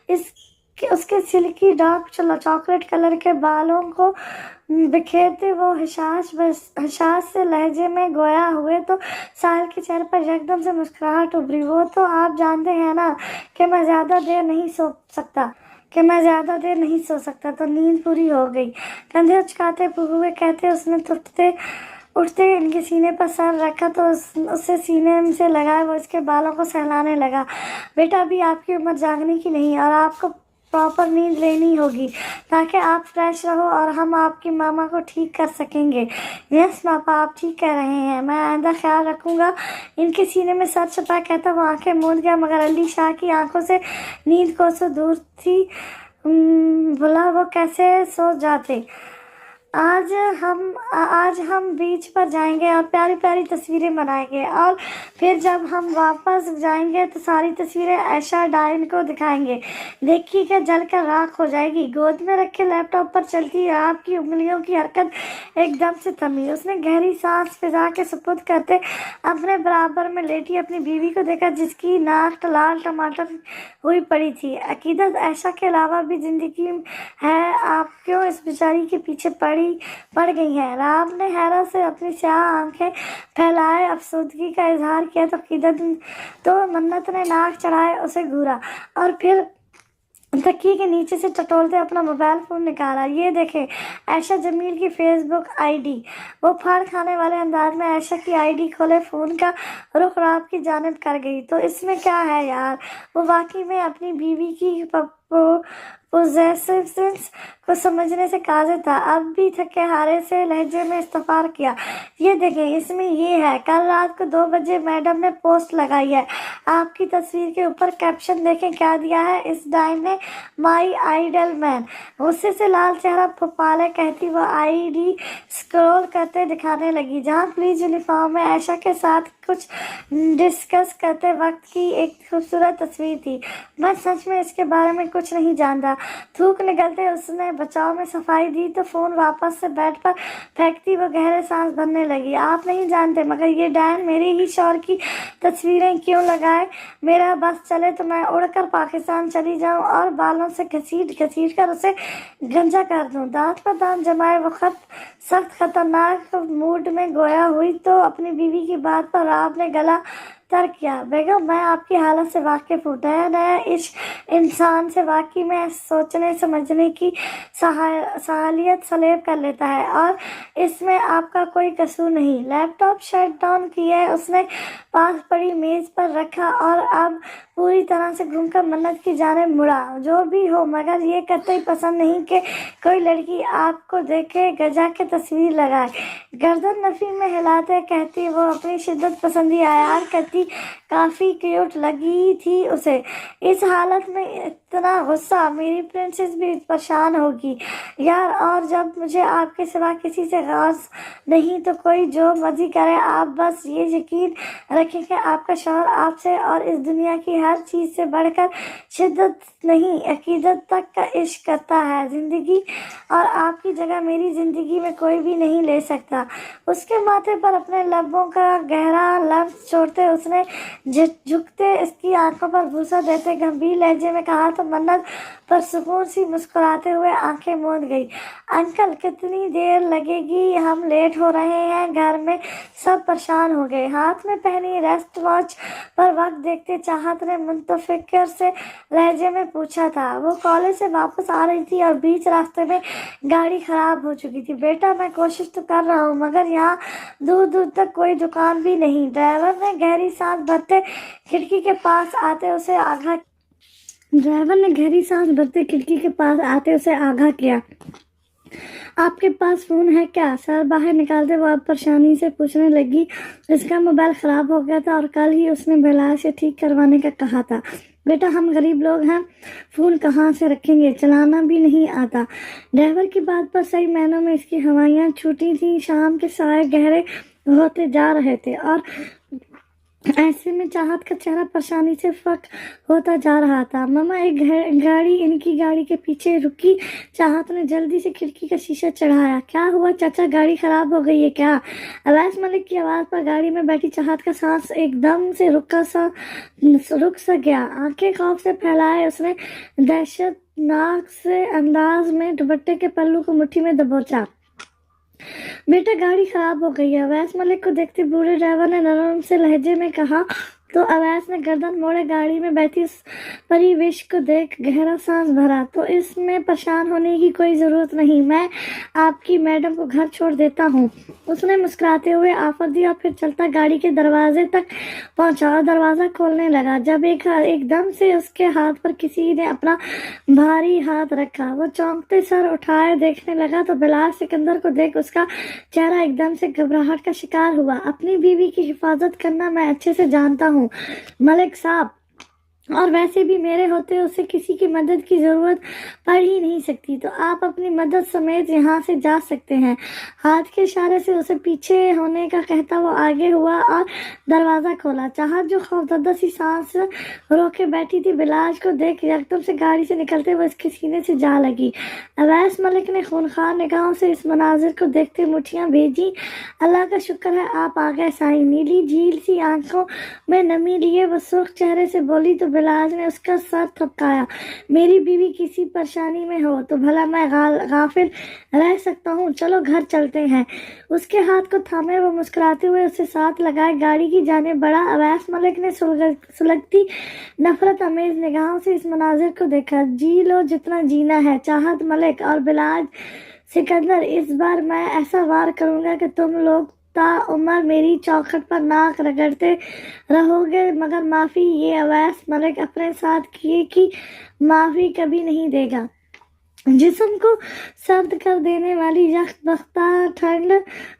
اس کے سلکی ڈارک چاکلیٹ کلر کے بالوں کو بکھیرتے وہ حساس سے لہجے میں گویا ہوئے تو ساحل کے چہرے پر یکدم سے مسکراہٹ ابھری۔ وہ تو آپ جانتے ہیں نا کہ میں زیادہ دیر نہیں سو سکتا تو نیند پوری ہو گئی، کندھے اچکاتے ہوئے کہتے اس نے اٹھتے ان کے سینے پر سر رکھا تو اسے سینے سے لگائے وہ اس کے بالوں کو سہلانے لگا۔ بیٹا ابھی آپ کی عمر جاگنے کی نہیں، اور آپ کو پراپر نیند لینی ہوگی تاکہ آپ فریش رہو اور ہم آپ کی ماما کو ٹھیک کر سکیں گے۔ یس پاپا آپ ٹھیک کہہ رہے ہیں، میں آئندہ خیال رکھوں گا۔ ان کے سینے میں سر چھپا کہتا وہ آنکھیں موند گیا، مگر علی شاہ کی آنکھوں سے نیند کوسوں دور تھی۔ بھلا وہ کیسے سو جاتے؟ آج ہم بیچ پر جائیں گے اور پیاری پیاری تصویریں بنائیں گے، اور پھر جب ہم واپس جائیں گے تو ساری تصویریں عائشہ ڈائن کو دکھائیں گے، دیکھی کہ جل کر راکھ ہو جائے گی۔ گود میں رکھے لیپ ٹاپ پر چلتی آپ کی انگلیوں کی حرکت ایک دم سے تھمی۔ اس نے گہری سانس فضا کے سپرد کرتے اپنے برابر میں لیٹی اپنی بیوی کو دیکھا جس کی ناک لال ٹماٹر ہوئی پڑی تھی۔ عقیدت عائشہ کے علاوہ بھی زندگی ہے، آپ کیوں اس بیچاری کے پیچھے پڑ گئی ہیں؟ رام نے حیرت سے اپنی سیاہ آنکھیں پھیلائے افسردگی کا اظہار کیا تو منت نے ناک چڑھائے اسے گھورا، اور پھر تکیے کے نیچے سے ٹٹولتے اپنا موبائل فون نکالا۔ یہ دیکھیں عائشہ جمیل کی فیس بک آئی ڈی۔ وہ پھاڑ کھانے والے انداز میں عائشہ کی آئی ڈی کھولے فون کا رخ رات کی جانب کر گئی۔ تو اس میں کیا ہے یار؟ وہ واقعی میں اپنی بیوی کی پوزیسیونس کو سمجھنے سے قاصر تھا۔ اب بھی تھکے ہارے سے لہجے میں استغفار کیا۔ یہ دیکھیں اس میں یہ ہے، کل رات کو 2 بجے میڈم نے پوسٹ لگائی ہے آپ کی تصویر کے اوپر کیپشن دیکھیں کیا دیا ہے اس ڈائن نے، مائی آئیڈل مین۔ غصے سے لال چہرہ پھپالے کہتی وہ آئی ڈی سکرول کرتے دکھانے لگی جہاں پولیس یونیفارم میں عائشہ کے ساتھ کچھ ڈسکس کرتے وقت کی ایک خوبصورت تصویر تھی۔ میں سچ میں اس کے بارے میں کچھ نہیں جانتا۔ تھوک نکلتے اس نے بچاؤ میں صفائی دی تو فون واپس سے بیڈ پر پھینکتی وہ گہرے سانس بھرنے لگی۔ آپ نہیں جانتے مگر یہ ڈائن میرے ہی شوہر کی تصویریں کیوں لگائے؟ میرا بس چلے تو میں اڑ کر پاکستان چلی جاؤں اور بالوں سے گھسیٹ کر اسے گنجا کر دوں۔ دانت پر دانت جمائے وہ سخت خطرناک موڈ میں گویا ہوئی تو اپنی بیوی کی بات پر راب نے گلا تر کیا۔ بیگم میں آپ کی حالت سے واقف ہوں۔ نیا عشق انسان سے واقعی میں سوچنے سمجھنے کی صلاحیت سلیب کر لیتا ہے اور اس میں آپ کا کوئی قصور نہیں۔ لیپ ٹاپ شٹ ڈاؤن کیے اس نے پاس پڑی میز پر رکھا اور اب پوری طرح سے گھوم کر منت کی جانب مڑا۔ جو بھی ہو مگر یہ قطعی پسند نہیں کہ کوئی لڑکی آپ کو دیکھے گجا کے تصویر لگائے۔ گردن نفی میں ہلاتے کہتی وہ اپنی شدت پسندی عیار کرتی کافی کیوٹ لگی تھی اسے۔ اس حالت میں اتنا غصہ، میری پرنسس بھی پریشان ہوگی یار، اور جب مجھے آپ کے سوا کسی سے غرض نہیں تو کوئی جو مرضی کرے۔ آپ بس یہ یقین رکھیں کہ آپ کا شوہر آپ سے اور اس دنیا کی ہر چیز سے بڑھ کر شدت نہیں عقیدت تک کا عشق کرتا ہے۔ زندگی اور آپ کی جگہ میری زندگی میں کوئی بھی نہیں لے سکتا۔ اس کے ماتھے پر اپنے لبوں کا گہرا لمس چھوڑتے اس نے جھکتے اس کی آنکھوں پر بوسہ دیتے گمبھیر لہجے میں کہا تو منت پرسکون سی مسکراتے ہوئے آنکھیں موند گئی۔ انکل کتنی دیر لگے گی؟ ہم لیٹ ہو رہے ہیں۔ گھر میں سب پریشان ہو گئے۔ ہاتھ میں پہنی ریسٹ واچ پر وقت دیکھتے چاہت نے متفکر سے لہجے میں پوچھا تھا۔ وہ کالج سے واپس آ رہی تھی اور بیچ راستے میں گاڑی خراب ہو چکی تھی۔ بیٹا میں کوشش تو کر رہا ہوں مگر یہاں دور دور تک کوئی دکان بھی نہیں۔ ڈرائیور نے گہری سانس بھرتے کھڑکی کے پاس آتے اسے آگاہ کیا۔ آپ کے پاس فون ہے کیا؟ سر باہر نکالتے وہ اب پریشانی سے پوچھنے لگی۔ اس کا موبائل خراب ہو گیا تھا اور کل ہی اس نے بلاج سے ٹھیک کروانے کا کہا تھا۔ بیٹا ہم غریب لوگ ہیں، فون کہاں سے رکھیں گے، چلانا بھی نہیں آتا۔ ڈرائیور کی بات پر صحیح معنوں میں اس کی ہوائیاں چھوٹی تھیں۔ شام کے سائے گہرے ہوتے جا رہے تھے اور ایسے میں چاہت کا چہرہ پریشانی سے فک ہوتا جا رہا تھا۔ ماما ایک گاڑی ان کی گاڑی کے پیچھے رکی۔ چاہت نے جلدی سے کھڑکی کا شیشہ چڑھایا۔ کیا ہوا چاچا، گاڑی خراب ہو گئی ہے کیا؟ اویس ملک کی آواز پر گاڑی میں بیٹھی چاہت کا سانس ایک دم سے رک سا گیا۔ آنکھیں خوف سے پھیلائے اس نے دہشت ناک سے انداز میں دوپٹے کے پلو کو مٹھی میں دبوچا۔ بیٹا گاڑی خراب ہو گئی ہے، اویس ملک کو دیکھتے بوڑھے ڈرائیور نے نرم سے لہجے میں کہا تو اویس نے گردن موڑے گاڑی میں بیٹھی اس پری وش کو دیکھ گہرا سانس بھرا۔ تو اس میں پریشان ہونے کی کوئی ضرورت نہیں، میں آپ کی میڈم کو گھر چھوڑ دیتا ہوں۔ اس نے مسکراتے ہوئے آفر دی اور پھر چلتا گاڑی کے دروازے تک پہنچا اور دروازہ کھولنے لگا جب ایک دم سے اس کے ہاتھ پر کسی نے اپنا بھاری ہاتھ رکھا۔ وہ چونکتے سر اٹھائے دیکھنے لگا تو بلال سکندر کو دیکھ اس کا چہرہ ایک دم سے گھبراہٹ کا شکار ہوا۔ اپنی بیوی کی حفاظت کرنا میں اچھے سے جانتا ہوں ملک صاحب، اور ویسے بھی میرے ہوتے اسے کسی کی مدد کی ضرورت پڑ ہی نہیں سکتی، تو آپ اپنی مدد سمیت یہاں سے جا سکتے ہیں۔ ہاتھ کے اشارے سے اسے پیچھے ہونے کا کہتا وہ آگے ہوا اور دروازہ کھولا۔ چاہت جو خوفزدہ سی سانس روکے بیٹھی تھی بلاج کو دیکھ یکدم سے گاڑی سے نکلتے ہوئے اس کے سینے سے جا لگی۔ اویس ملک نے خونخوار نگاہوں سے اس مناظر کو دیکھتے مٹھیاں بھیجی۔ اللہ کا شکر ہے آپ آ گئے سائیں۔ نیلی جھیل سی آنکھوں میں نمی لیے وہ سرخ چہرے سے بولی تو بلاج نے اس کا سر تھپکایا۔ میری بیوی کسی پریشانی میں ہو تو بھلا میں غافل رہ سکتا ہوں؟ چلو گھر چلتے ہیں۔ اس کے ہاتھ کو تھامے وہ مسکراتے ہوئے اسے ساتھ لگائے گاڑی کی جانب بڑھا۔ اویس ملک نے سلگتی نفرت امیز نگاہوں سے اس مناظر کو دیکھا۔ جی لو جتنا جینا ہے چاہت ملک اور بلاج سکندر، اس بار میں ایسا وار کروں گا کہ تم لوگ تا عمر میری چوکھٹ پر ناک رگڑتے رہو گے، مگر معافی یہ اویس ملک اپنے ساتھ کیے کی معافی کبھی نہیں دے گا۔ جسم کو سرد کر دینے والی یخ بختہ ٹھنڈ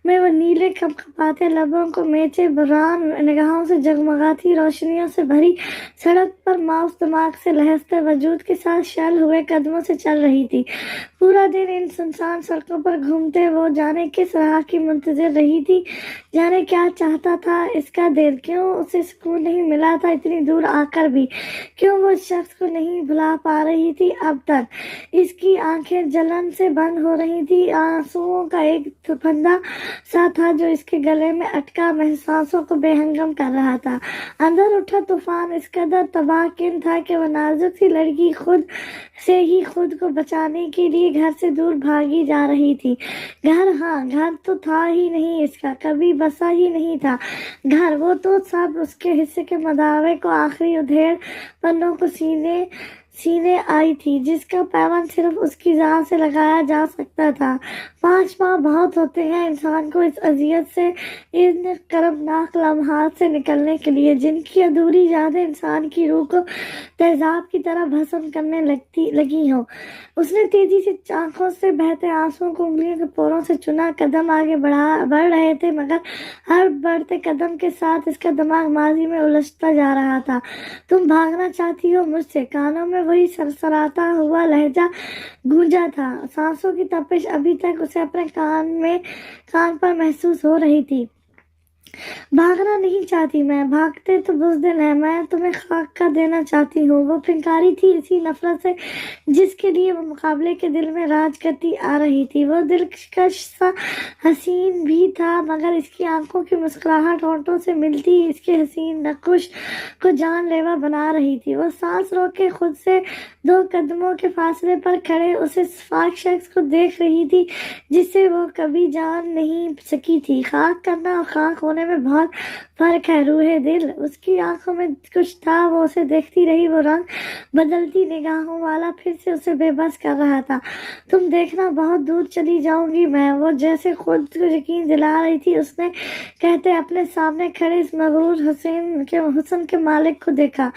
میں وہ نیلے کھپکھپاتے لبوں کو میچے بران نگاہوں سے جگمگاتی روشنیوں سے بھری سڑک پر ماؤس دماغ سے لہستے وجود کے ساتھ شل ہوئے قدموں سے چل رہی تھی۔ پورا دن ان سنسان سڑکوں پر گھومتے وہ جانے کس راہ کی منتظر رہی تھی، جانے کیا چاہتا تھا اس کا دل، کیوں اسے سکون نہیں ملا تھا اتنی دور آ کر بھی، کیوں وہ اس شخص کو نہیں بھلا پا رہی تھی اب تک۔ اس کی آنکھیں جلن سے بند ہو رہی تھی، آنسوؤں کا ایک پھندا سا تھا جو اس کے گلے میں اٹکا احساسوں کو بے ہنگم کر رہا تھا۔ اندر اٹھا طوفان اس قدر تباہ کن تھا کہ وہ نازک سی لڑکی خود سے ہی خود کو بچانے کے لیے گھر سے دور بھاگی جا رہی تھی۔ گھر، ہاں گھر تو تھا ہی نہیں اس کا، کبھی بسا ہی نہیں تھا گھر، وہ تو سب اس کے حصے کے مداوے کو آخری ادھیڑ پنوں کو سینے آئی تھی، جس کا پیوند صرف اس کی ذات سے لگایا جا سکتا تھا۔ 5 ماہ بہت ہوتے ہیں انسان کو اس اذیت سے، ان کربناک لمحات سے نکلنے کے لیے، جن کی ادھوری یادیں انسان کی روح کو تیزاب کی طرح بھسم کرنے لگی ہوں۔ اس نے تیزی سے آنکھوں سے بہتے آنسوؤں کو انگلیوں کے پوروں سے چنا۔ قدم آگے بڑھ رہے تھے، مگر ہر بڑھتے قدم کے ساتھ اس کا دماغ ماضی میں الجھتا جا رہا تھا۔ تم بھاگنا چاہتی ہو مجھ سے؟ کانوں میں وہی سرسراتا ہوا لہجہ گونجا تھا۔ سانسوں کی تپش ابھی تک اسے اپنے کان پر محسوس ہو رہی تھی۔ بھاگنا نہیں چاہتی میں، بھاگتے تو بزدل ہیں، میں تمہیں خاک کر دینا چاہتی ہوں۔ وہ پھنکاری تھی اسی نفرت سے جس کے لیے وہ مقابلے کے دل میں راج کرتی آ رہی تھی۔ وہ دلکش سا حسین بھی تھا، مگر اس کی آنکھوں کی مسکراہٹ ہونٹوں سے ملتی اس کے حسین نقش کو جان لیوا بنا رہی تھی۔ وہ سانس روکے خود سے 2 قدموں کے فاصلے پر کھڑے اس پاک شخص کو دیکھ رہی تھی جسے وہ کبھی جان نہیں سکی تھی۔ خاک کرنا اور خاک ہونے میں بہت فرق ہے روح دل۔ اس کی آنکھوں میں کچھ تھا، وہ اسے دیکھتی رہی۔ وہ رنگ بدلتی نگاہوں والا پھر سے اسے بے بس کر رہا تھا۔ تم دیکھنا بہت دور چلی جاؤں گی میں، وہ جیسے خود کو یقین دلا رہی تھی۔ اس نے کہتے اپنے سامنے کھڑے اس مغرور حسن کے مالک کو دیکھا۔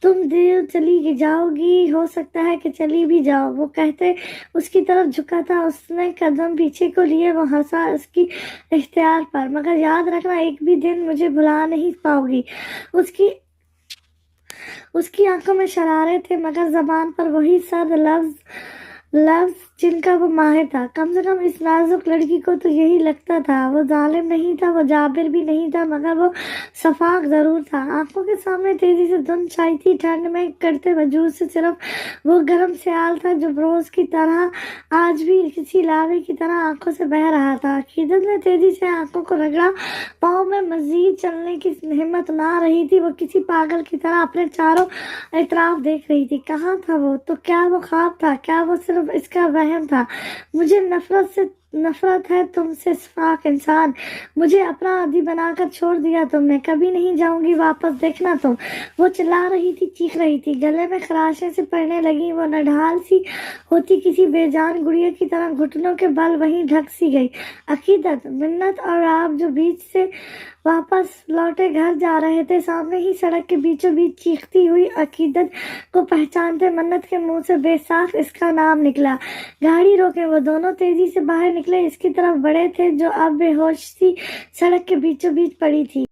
تم دور چلی جاؤ گی، ہو سکتا ہے کہ چلی بھی جاؤ، وہ کہتے اس کی طرف جھکا تھا۔ اس نے قدم پیچھے کو لیے، وہ ہنسا اس کی اختیار پر، مگر یاد رکھنا ایک بھی دن مجھے بھلا نہیں پاؤ گی۔ اس کی آنکھوں میں شرارے تھے، مگر زبان پر وہی سرد لفظ جن کا وہ ماہر تھا۔ کم سے کم اس نازک لڑکی کو تو یہی لگتا تھا۔ وہ ظالم نہیں تھا، وہ جابر بھی نہیں تھا، مگر وہ شفاق ضرور تھا۔ آنکھوں کے سامنے تیزی سے دھند چھائی تھی، ٹھنڈ میں کڑتے وجود سے صرف وہ گرم سیال تھا جو روز کی طرح آج بھی کسی لاوے کی طرح آنکھوں سے بہہ رہا تھا۔ عقیدت نے تیزی سے آنکھوں کو رگڑا، پاؤں میں مزید چلنے کی ہمت نہ رہی تھی۔ وہ کسی پاگل کی طرح اپنے چاروں اطراف دیکھ رہی تھی۔ کہاں تھا وہ؟ تو کیا وہ خواب تھا؟ کیا وہ صرف اس کا وہم تھا؟ مجھے نفرت ہے تم سے شفاق انسان، مجھے اپنا عادی بنا کر چھوڑ دیا تم نے، کبھی نہیں جاؤں گی واپس، دیکھنا تم۔ وہ چلا رہی تھی، چیخ رہی تھی، گلے میں خراشیں سے پڑنے لگیں۔ وہ نڈھال سی ہوتی کسی بے جان گڑیا کی طرح گھٹنوں کے بل وہیں ڈھک سی گئی۔ عقیدت، منت اور آپ جو بیچ سے واپس لوٹے گھر جا رہے تھے، سامنے ہی سڑک کے بیچوں بیچ چیختی ہوئی عقیدت کو پہچانتے منت کے منہ سے بے ساکھ اس کا نام نکلا۔ گاڑی روکیں، وہ دونوں تیزی سے باہر نکلے، اس کی طرف بڑھے تھے جو اب بے ہوش سی سڑک کے بیچوں بیچ پڑی تھی۔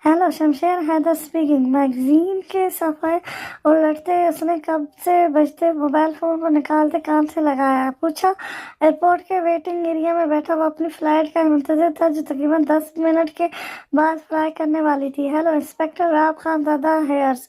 ہیلو، شمشیر حیدر اسپیکنگ۔ میگزین کے صفحے الٹتے اس نے کب سے بجتے موبائل فون کو نکالتے کان سے لگایا، پوچھا۔ ایئرپورٹ کے ویٹنگ ایریا میں بیٹھا وہ اپنی فلائٹ کا منتظر تھا جو تقریباً 10 منٹ کے بعد فلائی کرنے والی تھی۔ ہیلو، انسپکٹر راب خان زادہ ہیئرز،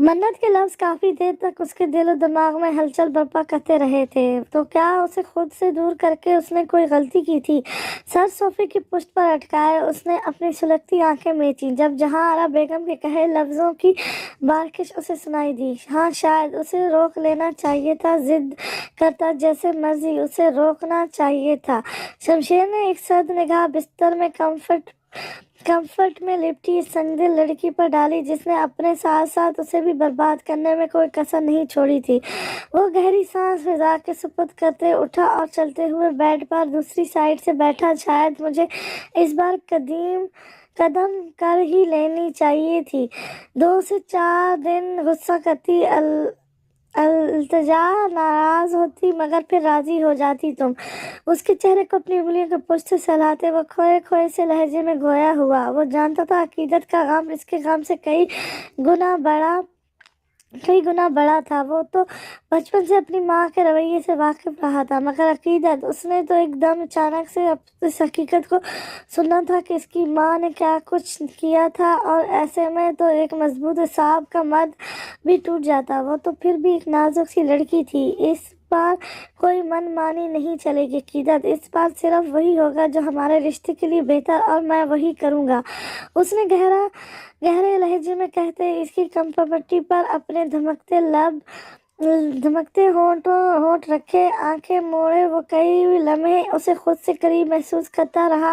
منت کے لفظ کافی دیر تک اس کے دل و دماغ میں ہلچل برپا کرتے رہے تھے۔ تو کیا اسے خود سے دور کر کے اس نے کوئی غلطی کی تھی؟ سر صوفے کی پشت پر اٹکائے اس نے اپنی سلگتی آنکھیں میچیں جب جہاں آرا بیگم کے کہے لفظوں کی بارکش اسے سنائی دی۔ ہاں، شاید اسے روک لینا چاہیے تھا، ضد کرتا جیسے مرضی، اسے روکنا چاہیے تھا۔ شمشیر نے ایک سرد نگاہ بستر میں کمفرٹ میں لپٹی اس سنگدل لڑکی پر ڈالی جس نے اپنے ساتھ ساتھ اسے بھی برباد کرنے میں کوئی کسر نہیں چھوڑی تھی۔ وہ گہری سانس فضا کے سپرد کرتے اٹھا اور چلتے ہوئے بیڈ پر دوسری سائیڈ سے بیٹھا۔ شاید مجھے اس بار قدم کر ہی لینی چاہیے تھی۔ 2 سے 4 دن غصہ کرتی، التجا، ناراض ہوتی، مگر پھر راضی ہو جاتی تم۔ اس کے چہرے کو اپنی انگلیوں کے پشت سے سہلاتے وہ کھوئے کھوئے سے لہجے میں گویا ہوا۔ وہ جانتا تھا عقیدت کا غم اس کے غم سے کئی گنا بڑا تھا۔ وہ تو بچپن سے اپنی ماں کے رویے سے واقف رہا تھا، مگر عقیدت، اس نے تو ایک دم اچانک سے اس حقیقت کو سننا تھا کہ اس کی ماں نے کیا کچھ کیا تھا، اور ایسے میں تو ایک مضبوط اعصاب کا مد بھی ٹوٹ جاتا۔ وہ تو پھر بھی ایک نازک سی لڑکی تھی۔ اس بار کوئی من مانی نہیں چلے گی عقیدت، اس بار صرف وہی ہوگا جو ہمارے رشتے کے لیے بہتر، اور میں وہی کروں گا۔ اس نے گہرے لہجے میں کہتے اس کی کمرپٹی پر اپنے دھمکتے ہونٹ رکھے، آنکھیں موڑے وہ کئی لمحے اسے خود سے قریب محسوس کرتا رہا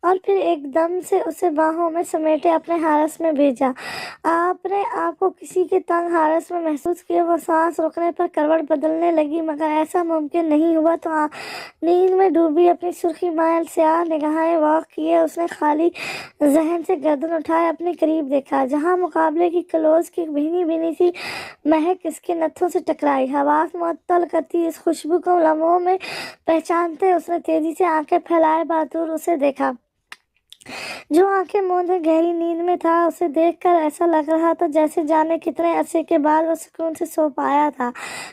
اور پھر ایک دم سے اسے باہوں میں سمیٹے اپنے حارس میں بھیجا۔ آپ نے آپ کو کسی کے تنگ حارس میں محسوس کیا؟ وہ سانس روکنے پر کروٹ بدلنے لگی، مگر ایسا ممکن نہیں ہوا۔ تو نیند میں ڈوبی اپنی سرخی مائل سیاہ نگاہیں واک کیے، اس نے خالی ذہن سے گردن اٹھائے اپنے قریب دیکھا، جہاں مقابلے کی کلوز کی بھینی بھینی سی مہک اس کے نتھوں سے ٹکرائی، حواس معطل کرتی اس خوشبو کو لمحوں میں پہچانتے اس نے تیزی سے آنکھیں پھیلائے بہادر اسے دیکھا۔ جو آنکھیں موندے گہری نیند میں تھا، اسے دیکھ کر ایسا لگ رہا تھا جیسے جانے کتنے عرصے کے بعد وہ سکون سے سو پایا تھا۔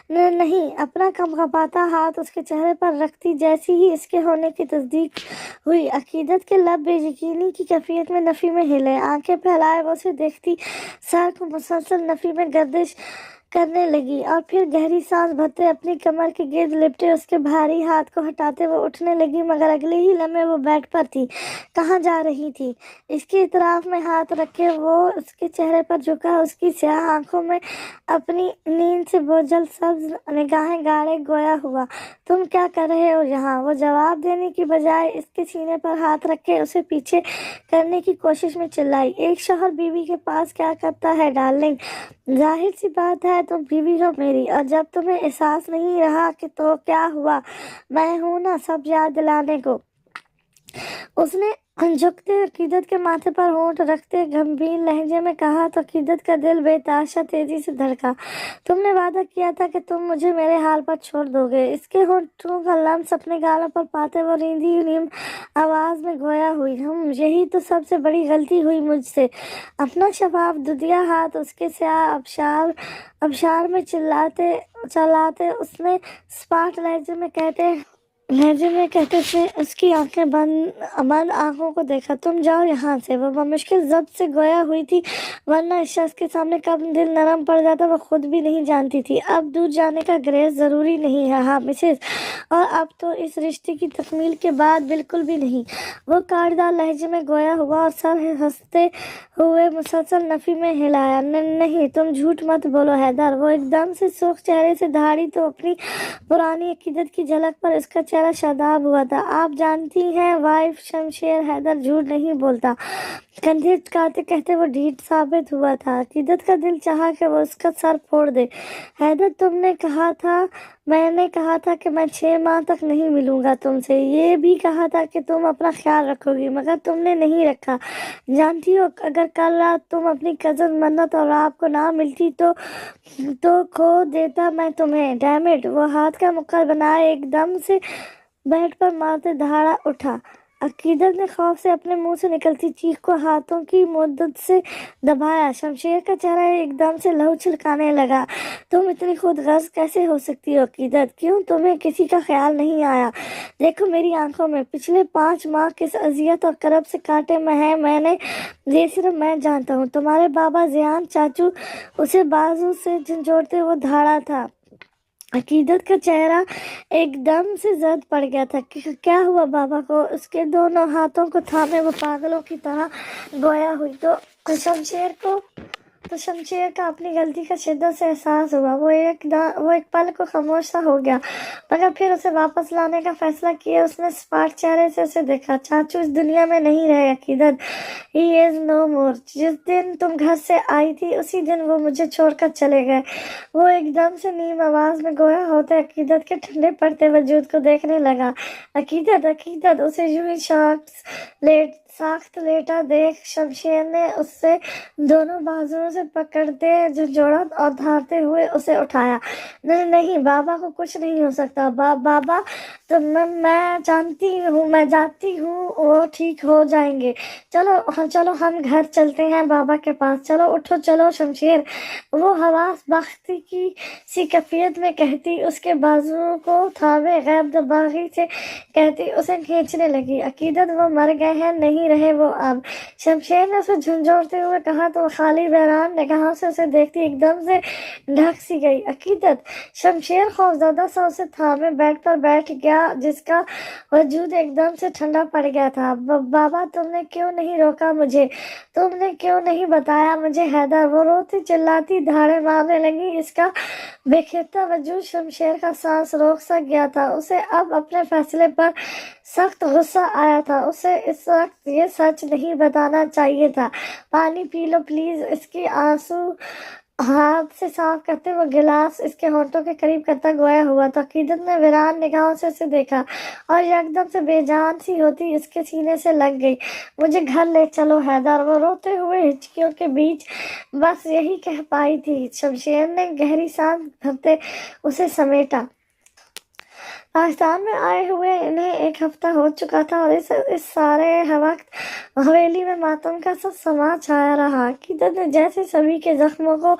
نہیں، اپنا کپکپاتا ہاتھ اس کے چہرے پر رکھتی جیسی ہی اس کے ہونے کی تصدیق ہوئی، عقیدت کے لب بے یقینی کی کیفیت میں نفی میں ہلے۔ آنکھیں پھیلائے وہ اسے دیکھتی سر کو مسلسل نفی میں گردش کرنے لگی، اور پھر گہری سانس بھرتے اپنی کمر کے گرد لپٹے اس کے بھاری ہاتھ کو ہٹاتے وہ اٹھنے لگی، مگر اگلے ہی لمحے وہ بیڈ پر تھی۔ کہاں جا رہی تھی؟ اس کے اطراف میں ہاتھ رکھے وہ اس کے چہرے پر جھکا، اس کی سیاہ آنکھوں میں اپنی نیند سے بوجھل سبز نگاہیں گاڑے گویا ہوا۔ تم کیا کر رہے ہو یہاں؟ وہ جواب دینے کی بجائے اس کے سینے پر ہاتھ رکھ کے اسے پیچھے کرنے کی کوشش میں چلائی۔ ایک شوہر بیوی کے پاس کیا کرتا ہے ڈارلنگ؟ ظاہر سی بات ہے تم بیوی ہو میری، اور جب تمہیں احساس نہیں رہا کہ تو کیا ہوا، میں ہوں نا سب یاد دلانے کو۔ اس نے جھکتے عقیدت کے ماتھے پر ہونٹ رکھتے گمبھیر لہجے میں کہا تو عقیدت کا دل بے تحاشا تیزی سے دھڑکا۔ تم نے وعدہ کیا تھا کہ تم مجھے میرے حال پر چھوڑ دو گے۔ اس کے ہونٹوں کا لمس اپنے گالوں پر پاتے وہ رینگی نیم آواز میں گویا ہوئی، یہی تو سب سے بڑی غلطی ہوئی مجھ سے۔ اپنا شفاف دودیا ہاتھ اس کے سیاہ ابشار میں چلاتے اس نے سپاٹ لہجے میں کہتے تھے اس کی آنکھیں بند آنکھوں کو دیکھا۔ تم جاؤ یہاں سے۔ وہ بمشکل ضبط سے گویا ہوئی تھی، ورنہ اس شخص کے سامنے کب دل نرم پڑ جاتا وہ خود بھی نہیں جانتی تھی۔ اب دور جانے کا گریز ضروری نہیں رہا مسز، اور اب تو اس رشتے کی تکمیل کے بعد بالکل بھی نہیں۔ وہ کاٹدار لہجے میں گویا ہوا اور سر ہنستے ہوئے مسلسل نفی میں ہلایا۔ نہیں، تم جھوٹ مت بولو حیدر۔ وہ ایک دم سے سرخ چہرے سے دھاڑی تو اپنی پرانی عقیدت کی جھلک پر اس کا چہرہ شاداب ہوا تھا۔ آپ جانتی ہیں وائف شمشیر، حیدر جھوٹ نہیں بولتا۔ کندھے چکاتے کہتے وہ ڈھیٹ ثابت ہوا تھا۔ عقیدت کا دل چاہا کہ وہ اس کا سر پھوڑ دے۔ حیدر میں نے کہا تھا کہ میں 6 ماہ تک نہیں ملوں گا تم سے، یہ بھی کہا تھا کہ تم اپنا خیال رکھو گی، مگر تم نے نہیں رکھا۔ جانتی ہو اگر کل رات تم اپنی کزن منت اور آپ کو نہ ملتی تو کھو دیتا میں تمہیں۔ Damn it! وہ ہاتھ کا مکر بنائے ایک دم سے بیڈ پر مارتے دھاڑا اٹھا۔ عقیدت نے خوف سے اپنے منہ سے نکلتی چیخ کو ہاتھوں کی مدت سے دبایا۔ شمشیر کا چہرہ ایک دم سے لہو چھلکانے لگا۔ تم اتنی خود غرض کیسے ہو سکتی ہو عقیدت؟ کیوں تمہیں کسی کا خیال نہیں آیا؟ دیکھو میری آنکھوں میں پچھلے 5 ماہ کس اذیت اور کرب سے کاٹے ہیں میں نے، یہ صرف میں جانتا ہوں۔ تمہارے بابا زیان چاچو اسے بازو سے جھنجھوڑتے ہوئے دھاڑا تھا۔ عقیدت کا چہرہ ایک دم سے زرد پڑ گیا تھا۔ کیا ہوا بابا کو؟ اس کے دونوں ہاتھوں کو تھامے وہ پاگلوں کی طرح گویا ہوئی تو شمشیر کا اپنی غلطی کا شدت سے احساس ہوا۔ وہ ایک پل کو خاموش سا ہو گیا، مگر پھر اسے واپس لانے کا فیصلہ کیے اس نے سپاٹ چہرے سے اسے دیکھا۔ چاچو اس دنیا میں نہیں رہے عقیدت، ہی از نو مور۔ جس دن تم گھر سے آئی تھی اسی دن وہ مجھے چھوڑ کر چلے گئے۔ وہ ایک دم سے نیم آواز میں گویا ہوتے عقیدت کے ٹھنڈے پڑتے وجود کو دیکھنے لگا۔ عقیدت اسے یوں ہی ساخت لیٹا دیکھ شمشیر نے اس سے دونوں بازوؤں سے پکڑتے جھنجھوڑا اور دھارتے ہوئے اسے اٹھایا۔ نہیں بابا کو کچھ نہیں ہو سکتا۔ بابا تو میں جانتی ہوں وہ ٹھیک ہو جائیں گے۔ چلو ہم گھر چلتے ہیں بابا کے پاس۔ چلو اٹھو چلو شمشیر، وہ حواس باختی کی سی کیفیت میں کہتی اس کے بازوؤں کو تھامے غیب دباغی سے کہتی اسے کھینچنے لگی۔ عقیدت وہ مر گئے ہیں، نہیں رہے وہ اب، شمشیر نے اسے جھنجھوڑتے ہوئے کہا تو وہ خالی بحران نگاہوں سے اسے دیکھتی ایک دم سے ڈھک سی گئی۔ عقیدت! شمشیر خوفزدہ سا اسے تھامے بیڈ پر بیٹھ گیا جس کا وجود ایک دم سے ٹھنڈا پڑ گیا تھا۔ بابا تم نے کیوں نہیں روکا مجھے؟ تم نے کیوں نہیں بتایا مجھے حیدر؟ وہ روتی چلاتی دھاڑے مارنے لگی۔ اس کا بکھرتا وجود شمشیر کا سانس روک سا گیا تھا۔ اسے اب اپنے فیصلے پر سخت غصہ آیا تھا۔ اسے اس وقت یہ سچ نہیں بتانا چاہیے تھا۔ پانی پی لو پلیز۔ اس کی آنسو ہاتھ سے صاف کرتے وہ گلاس اس کے ہونٹوں کے قریب کرتا گویا ہوا تو عقیدت نے ویران نگاہوں سے اسے دیکھا اور یکدم سے بے جان سی ہوتی اس کے سینے سے لگ گئی۔ مجھے گھر لے چلو حیدر، وہ روتے ہوئے ہچکیوں کے بیچ بس یہی کہہ پائی تھی۔ شمشیر نے گہری سانس بھرتے اسے سمیٹا۔ پاکستان میں آئے ہوئے انہیں 1 ہفتہ ہو چکا تھا اور اس سارے وقت حویلی میں ماتم کا سا سما چھایا رہا۔ عقیدت نے جیسے سبھی کے زخموں کو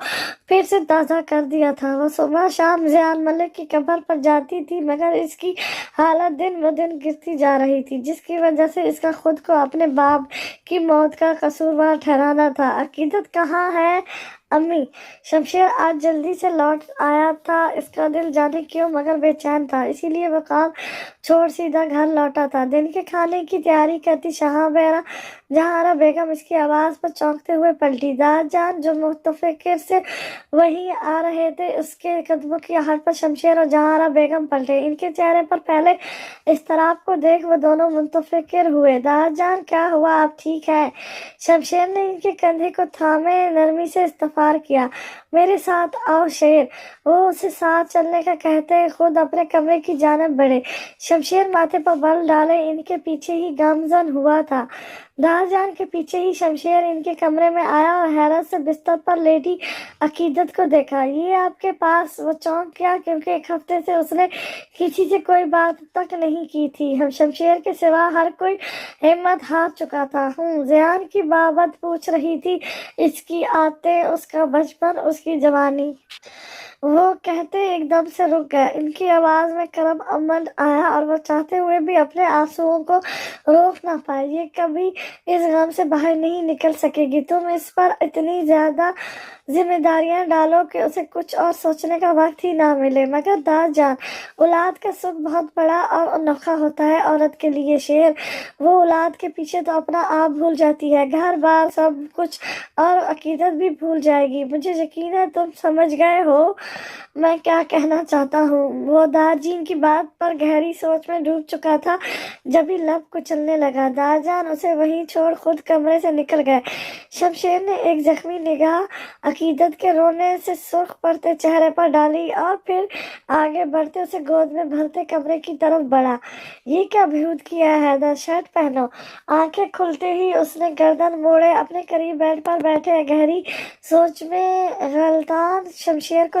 پھر سے تازہ کر دیا تھا۔ وہ صبح شام زیان ملک کی قبر پر جاتی تھی مگر اس کی حالت دن بدن گرتی جا رہی تھی، جس کی وجہ سے اس کا خود کو اپنے باپ کی موت کا قصوروار ٹھہرانا تھا۔ عقیدت کہاں ہے امی؟ شمشیر آج جلدی سے لوٹ آیا تھا۔ اس کا دل جانے کیوں مگر بے چین تھا، اسی لیے وہ کام چھوڑ سیدھا گھر لوٹا تھا۔ دن کے کھانے کی تیاری کرتی جہاں آرا بیگم اس کی آواز پر چونکتے ہوئے پلٹی۔ داد جان جو متفکر سے وہیں آ رہے تھے، اس کے قدموں کی آہٹ پر شمشیر اور جہاں آرا بیگم پلٹے۔ ان کے چہرے پر پہلے اضطراب کو دیکھ وہ دونوں متفکر ہوئے۔ داد جان کیا ہوا، آپ ٹھیک ہے؟ شمشیر نے ان کے کندھے کو تھامے نرمی سے استفسار کیا۔ میرے ساتھ آؤ شیر۔ وہ اسے ساتھ چلنے کا کہتے خود اپنے کمرے کی جانب بڑھے۔ شمشیر ماتھے پر بل ڈالے ان کے پیچھے ہی گامزن ہوا تھا۔ داد جان کے پیچھے ہی شمشیر ان کے کمرے میں آیا اور حیرت سے بستر پر لیٹی عقیدت کو دیکھا۔ یہ آپ کے پاس؟ وہ چونک گیا کیونکہ 1 ہفتے سے اس نے کسی سے کوئی بات تک نہیں کی تھی۔ شمشیر کے سوا ہر کوئی ہمت ہار چکا تھا۔ زیان کی بابت پوچھ رہی تھی، اس کی عادتیں، اس کا بچپن، اس کی جوانی۔ وہ کہتے ایک دم سے رک گئے۔ ان کی آواز میں کرب امن آیا اور وہ چاہتے ہوئے بھی اپنے آنسوؤں کو روک نہ پائے۔ یہ کبھی اس غم سے باہر نہیں نکل سکے گی۔ تم اس پر اتنی زیادہ ذمہ داریاں ڈالو کہ اسے کچھ اور سوچنے کا وقت ہی نہ ملے۔ مگر داد جان، اولاد کا سکھ بہت بڑا اور انوکھا ہوتا ہے عورت کے لیے شیر۔ وہ اولاد کے پیچھے تو اپنا آپ بھول جاتی ہے، گھر بار سب کچھ، اور عقیدت بھی بھول جائے گی۔ مجھے یقین ہے تم سمجھ گئے ہو میں کیا کہنا چاہتا ہوں۔ وہ داد جی کی بات پر گہری سوچ میں ڈوب چکا تھا، جبھی لب کچلنے لگا۔ داد جان اسے وہیں چھوڑ خود کمرے سے نکل گئے۔ شمشیر نے ایک زخمی نگاہ عقیدت کے رونے سے سرخ پڑتے چہرے پر ڈالی اور پھر آگے بڑھتے اسے گود میں بھرتے کمرے کی طرف بڑھا۔ یہ کیا بہود کیا ہے حیدر، شرٹ پہنو۔ آنکھیں کھلتے ہی اس نے گردن موڑے اپنے قریب بیڈ پر بیٹھے گہری سوچ میں غلطان شمشیر کو